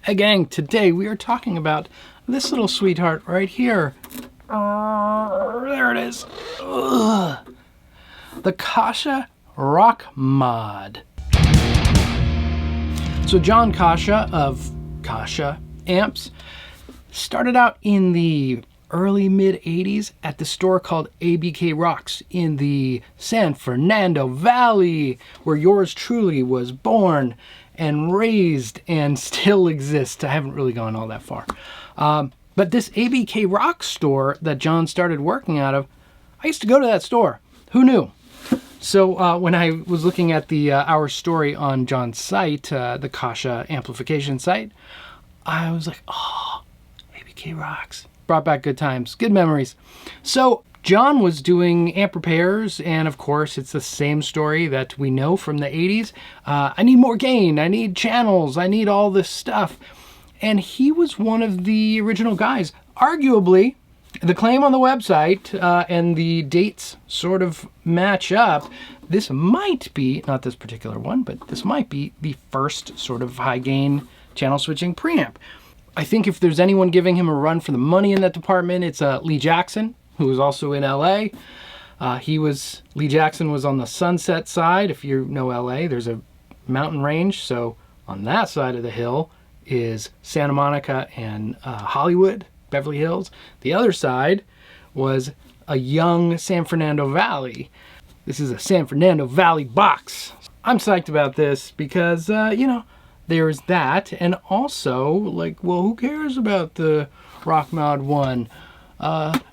Hey gang, today we are talking about this little sweetheart right here. There it is. Ugh. The Kasha Rockmod. So John Kasha of Kasha Amps started out in the early mid-80s at the store called ABK Rocks in the San Fernando Valley, where yours truly was born and raised and still exists. I haven't really gone all that far. But this ABK Rocks store that John started working out of, I used to go to that store. Who knew? So when I was looking at the our story on John's site, the Kasha amplification site, I was like, oh, ABK Rocks. Brought back good times, good memories. So John was doing amp repairs, and of course it's the same story that we know from the 80s. I need more gain, I need channels, I need all this stuff. And he was one of the original guys. Arguably, the claim on the website and the dates sort of match up. This might be, not this particular one, but this might be the first sort of high gain channel switching preamp. I think if there's anyone giving him a run for the money in that department, it's Lee Jackson, who was also in LA. Lee Jackson was on the Sunset side. If you know LA, there's a mountain range. So on that side of the hill is Santa Monica and Hollywood, Beverly Hills. The other side was a young San Fernando Valley. This is a San Fernando Valley box. I'm psyched about this because, you know, there's that, and also, like, well, who cares about the Rockmod 1?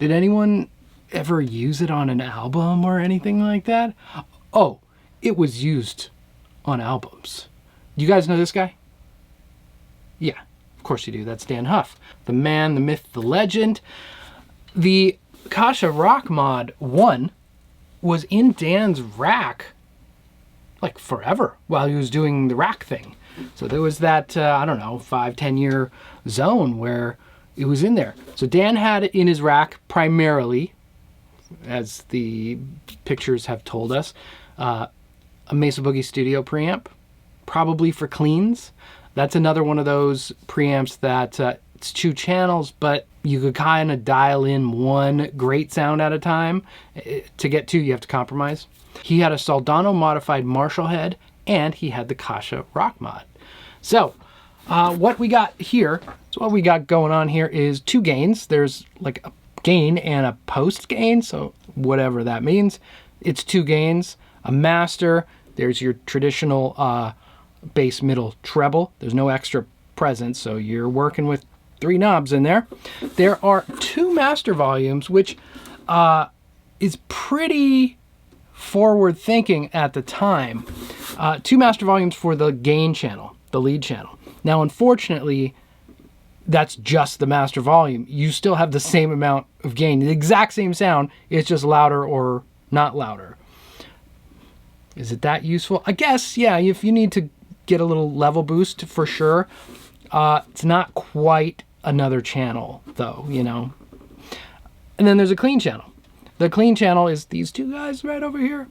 Did anyone ever use it on an album or anything like that? Oh, it was used on albums. You guys know this guy? Yeah, of course you do. That's Dann Huff. The man, the myth, the legend. The Kasha Rockmod 1 was in Dan's rack, like, forever, while he was doing the rack thing. So there was that, I don't know, 5-10 year zone where it was in there. So Dan had it in his rack primarily, as the pictures have told us, a Mesa Boogie Studio preamp, probably for cleans. That's another one of those preamps that it's 2 channels, but you could kind of dial in one great sound at a time. To get 2, you have to compromise. He had a Soldano modified Marshall head, and he had the Kasha Rockmod. So what we got here, so what we got going on here is 2 gains. There's like a gain and a post gain, so whatever that means. It's 2 gains, a master. There's your traditional bass middle treble. There's no extra presence, so you're working with 3 knobs in there. There are 2 master volumes, which is pretty forward thinking at the time. 2 master volumes for the gain channel, the lead channel. Now, unfortunately, that's just the master volume. You still have the same amount of gain, the exact same sound. It's just louder or not louder. Is it that useful? I guess, yeah, if you need to get a little level boost, for sure. It's not quite another channel, though, you know. And then there's a clean channel. The clean channel is these 2 guys right over here,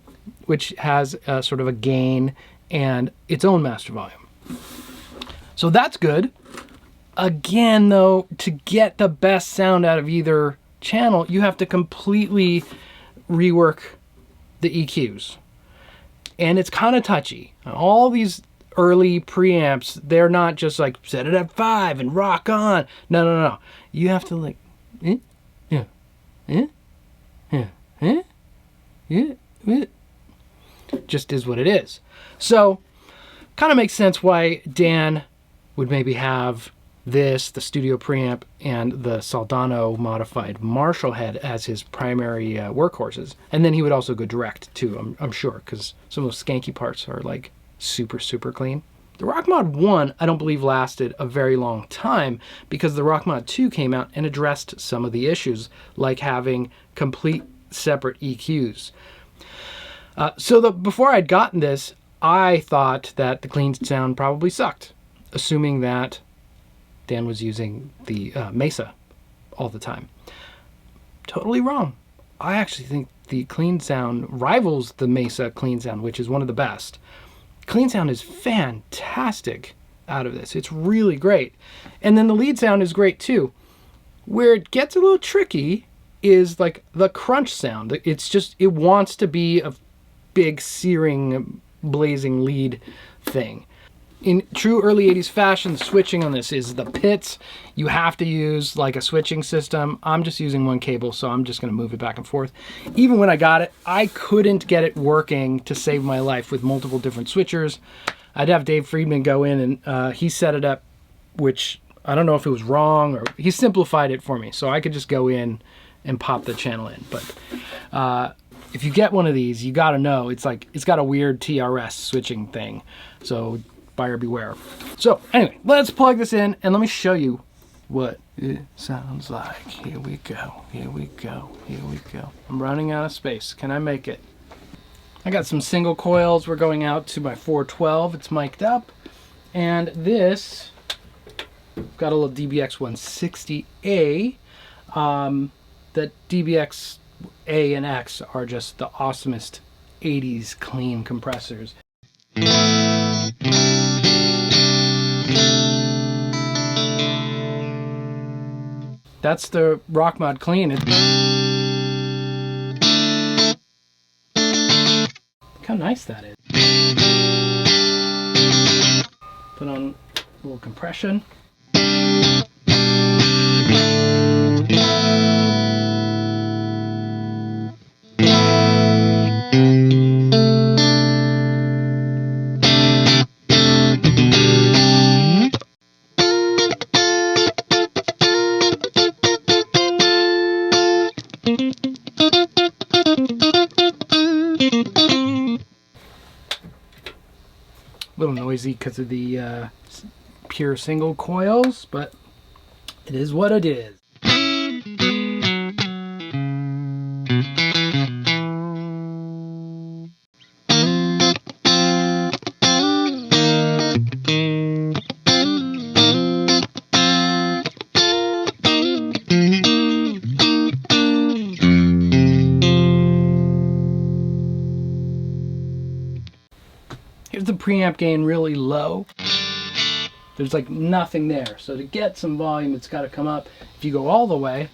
which has sort of a gain and its own master volume. So that's good. Again, though, to get the best sound out of either channel, you have to completely rework the EQs. And it's kind of touchy. All these early preamps, they're not just like, set it at 5 and rock on. No. You have to like, just is what it is. So, kind of makes sense why Dan would maybe have this, the studio preamp, and the Soldano modified Marshall head as his primary workhorses. And then he would also go direct too, I'm sure, because some of those skanky parts are like super, super clean. The Rockmod 1, I don't believe, lasted a very long time because the Rockmod 2 came out and addressed some of the issues, like having complete separate EQs. So before I'd gotten this, I thought that the clean sound probably sucked, assuming that Dan was using the Mesa all the time. Totally wrong. I actually think the clean sound rivals the Mesa clean sound, which is one of the best. Clean sound is fantastic out of this. It's really great. And then the lead sound is great too. Where it gets a little tricky is like the crunch sound. It's just, it wants to be a big searing, blazing lead thing. In true early 80s fashion, the switching on this is the pits. You have to use like a switching system. I'm just using one cable, so I'm just gonna move it back and forth. Even when I got it, I couldn't get it working to save my life with multiple different switchers. I'd have Dave Friedman go in and he set it up, which I don't know if it was wrong or he simplified it for me. So I could just go in and pop the channel in. But if you get one of these, you gotta know, it's like, it's got a weird TRS switching thing. So buyer beware. So anyway, let's plug this in and let me show you what it sounds like. Here we go, here we go, here we go. I'm running out of space. Can I make it? I got some single coils. We're going out to my 412. It's mic'd up. And this, got a little DBX 160A. The DBX A and X are just the awesomest 80s clean compressors. That's the Rockmod clean. Look how nice that is. Put on a little compression. A little noisy because of the pure single coils, but it is what it is. Here's the preamp gain really low. There's like nothing there. So to get some volume, it's got to come up. If you go all the way,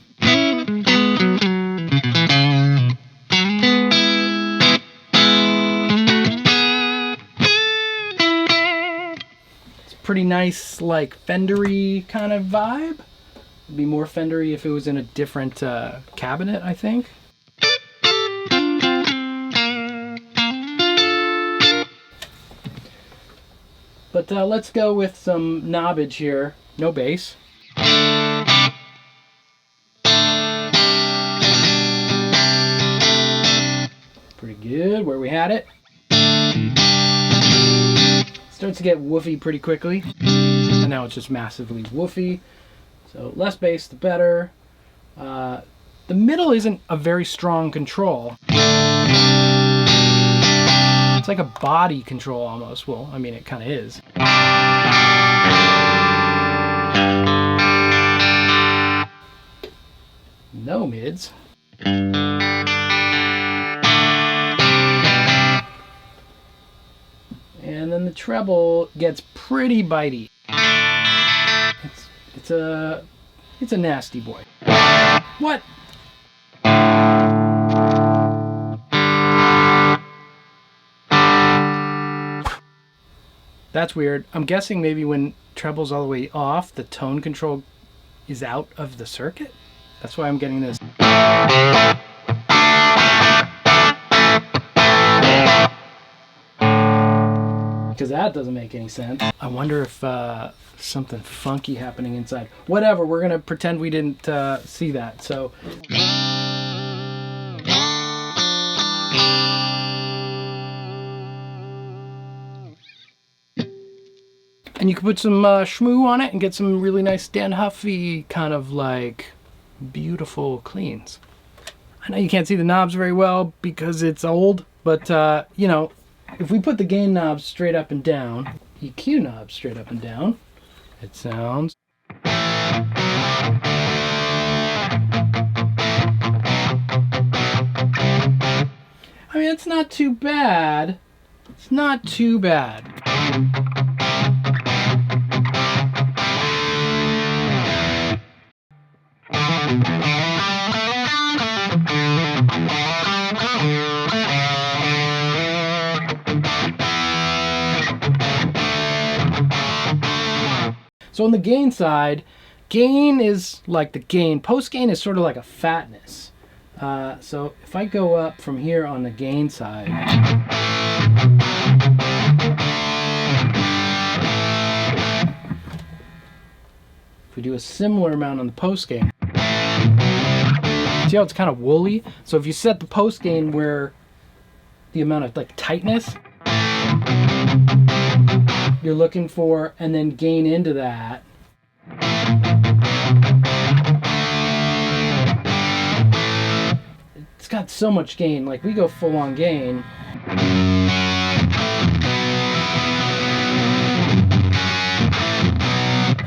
it's pretty nice, like Fender-y kind of vibe. It'd be more Fender-y if it was in a different cabinet, I think. But let's go with some knobbage here. No bass. Pretty good where we had it. Starts to get woofy pretty quickly. And now it's just massively woofy. So less bass, the better. The middle isn't a very strong control. It's like a body control almost. Well, I mean, it kind of is. No mids. And then the treble gets pretty bitey. It's a nasty boy. What? That's weird. I'm guessing maybe when treble's all the way off, the tone control is out of the circuit. That's why I'm getting this. Because that doesn't make any sense. I wonder if something funky happening inside. Whatever, we're gonna pretend we didn't see that. So. And you can put some shmoo on it and get some really nice Dann Huffy kind of like beautiful cleans. I know you can't see the knobs very well because it's old, but you know, if we put the gain knobs straight up and down, EQ knobs straight up and down, it sounds. I mean, it's not too bad. It's not too bad. So on the gain side, gain is like the gain. Post gain is sort of like a fatness. So if I go up from here on the gain side, if we do a similar amount on the post gain, see how it's kind of woolly? So if you set the post gain where the amount of like tightness you're looking for, and then gain into that, it's got so much gain. Like we go full on gain,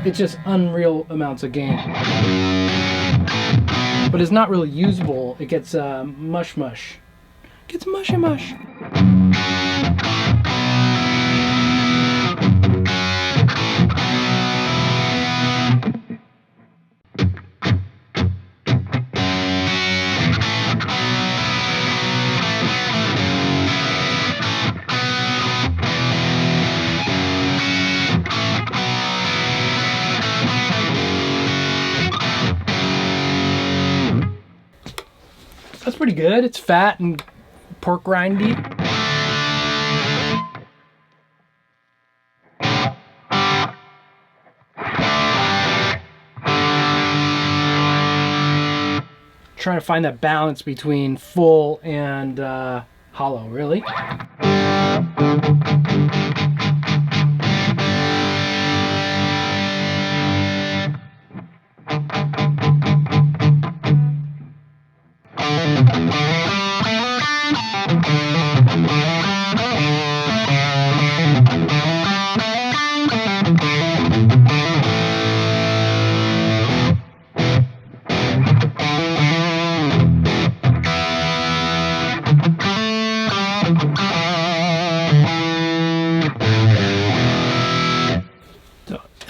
it's just unreal amounts of gain, but it's not really usable. It gets mush, gets mushy mush. That's pretty good. It's fat and pork rindy. Trying to find that balance between full and hollow, really.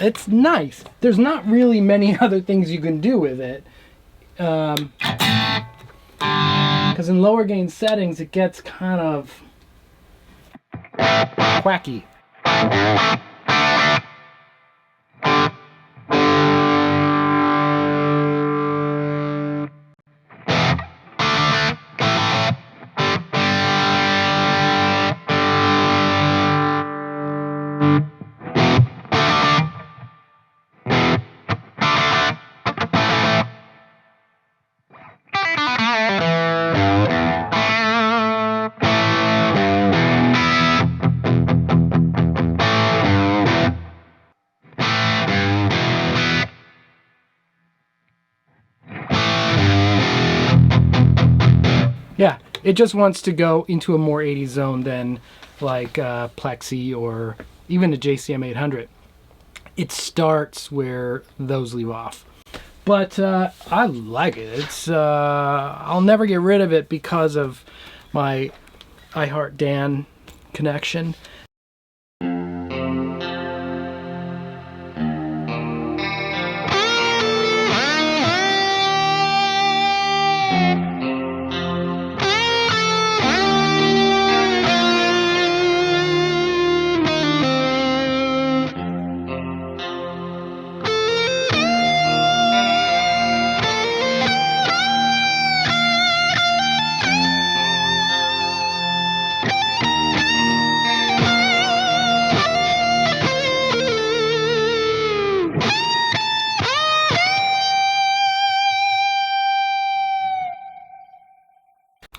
It's nice. There's not really many other things you can do with it. Because in lower gain settings, it gets kind of quacky. Yeah, it just wants to go into a more 80s zone than like Plexi or even a JCM 800. It starts where those leave off. But I like it. It's I'll never get rid of it because of my iHeart Dan connection.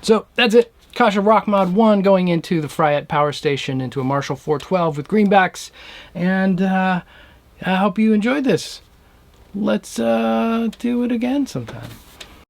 So that's it. Kasha Rockmod 1 going into the Fryette power station into a Marshall 412 with greenbacks. And I hope you enjoyed this. Let's do it again sometime.